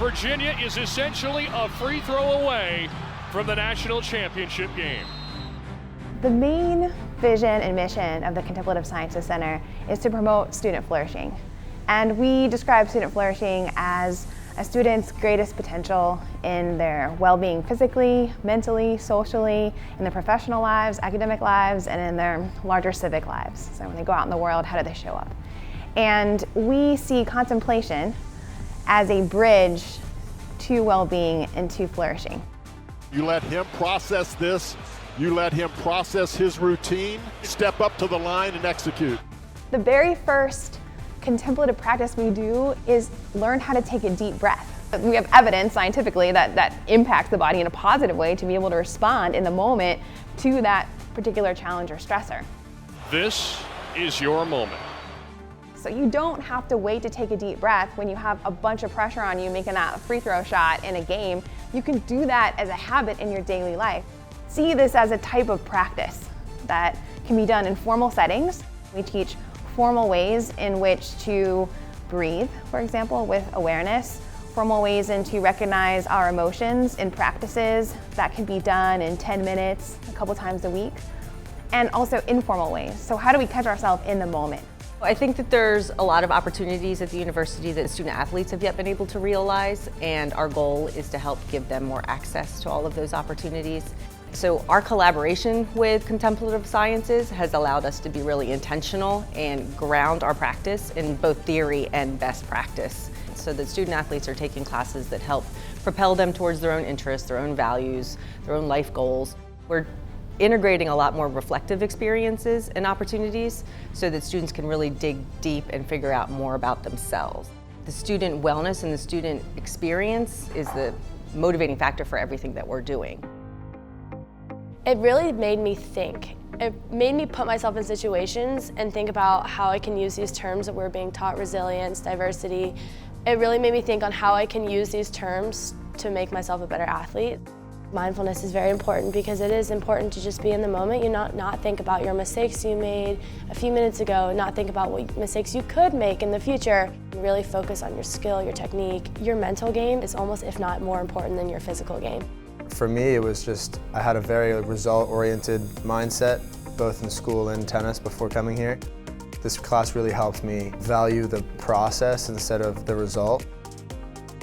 Virginia is essentially a free throw away from the national championship game. The main vision and mission of the Contemplative Sciences Center is to promote student flourishing. And we describe student flourishing as a student's greatest potential in their well-being physically, mentally, socially, in their professional lives, academic lives, and in their larger civic lives. So when they go out in the world, how do they show up? And we see contemplation as a bridge to well-being and to flourishing. You let him process this, you let him process his routine, step up to the line and execute. The very first contemplative practice we do is learn how to take a deep breath. We have evidence scientifically that impacts the body in a positive way to be able to respond in the moment to that particular challenge or stressor. This is your moment. So you don't have to wait to take a deep breath when you have a bunch of pressure on you making that free throw shot in a game. You can do that as a habit in your daily life. See this as a type of practice that can be done in formal settings. We teach formal ways in which to breathe, for example, with awareness. Formal ways in to recognize our emotions in practices that can be done in 10 minutes, a couple times a week. And also informal ways. So how do we catch ourselves in the moment? I think that there's a lot of opportunities at the university that student athletes have yet been able to realize, and our goal is to help give them more access to all of those opportunities. So our collaboration with Contemplative Sciences has allowed us to be really intentional and ground our practice in both theory and best practice, so that student athletes are taking classes that help propel them towards their own interests, their own values, their own life goals. We're integrating a lot more reflective experiences and opportunities so that students can really dig deep and figure out more about themselves. The student wellness and the student experience is the motivating factor for everything that we're doing. It really made me think. It made me put myself in situations and think about how I can use these terms that we're being taught: resilience, diversity. It really made me think on how I can use these terms to make myself a better athlete. Mindfulness is very important because it is important to just be in the moment. You not think about your mistakes you made a few minutes ago, not think about what mistakes you could make in the future. Really focus on your skill, your technique. Your mental game is almost, if not more important than your physical game. For me, it was just, I had a very result-oriented mindset, both in school and tennis before coming here. This class really helped me value the process instead of the result.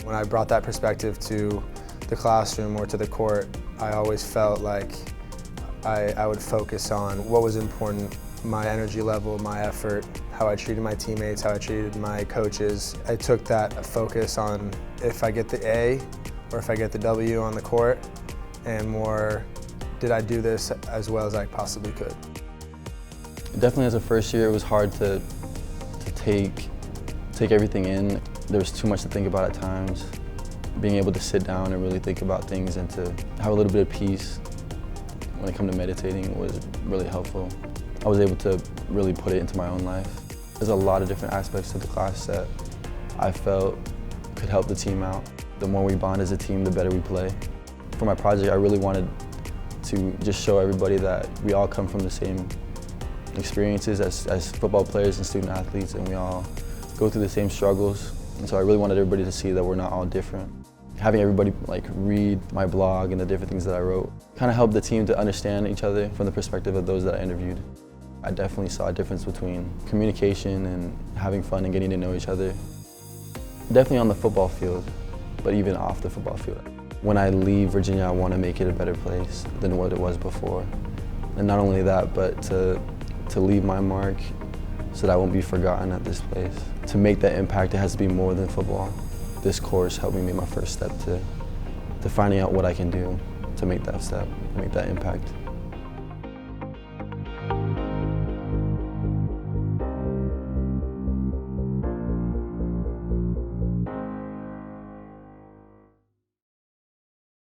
When I brought that perspective to the classroom or to the court, I always felt like I would focus on what was important: my energy level, my effort, how I treated my teammates, how I treated my coaches. I took that focus on if I get the A or if I get the W on the court, and more, did I do this as well as I possibly could? Definitely as a first year, it was hard to take everything in. There was too much to think about at times. Being able to sit down and really think about things and to have a little bit of peace when it comes to meditating was really helpful. I was able to really put it into my own life. There's a lot of different aspects to the class that I felt could help the team out. The more we bond as a team, the better we play. For my project, I really wanted to just show everybody that we all come from the same experiences as football players and student athletes, and we all go through the same struggles. And so I really wanted everybody to see that we're not all different. Having everybody read my blog and the different things that I wrote kind of helped the team to understand each other from the perspective of those that I interviewed. I definitely saw a difference between communication and having fun and getting to know each other. Definitely on the football field, but even off the football field. When I leave Virginia, I want to make it a better place than what it was before. And not only that, but to leave my mark so that I won't be forgotten at this place. To make that impact, it has to be more than football. This course helped me make my first step to finding out what I can do to make that step, make that impact.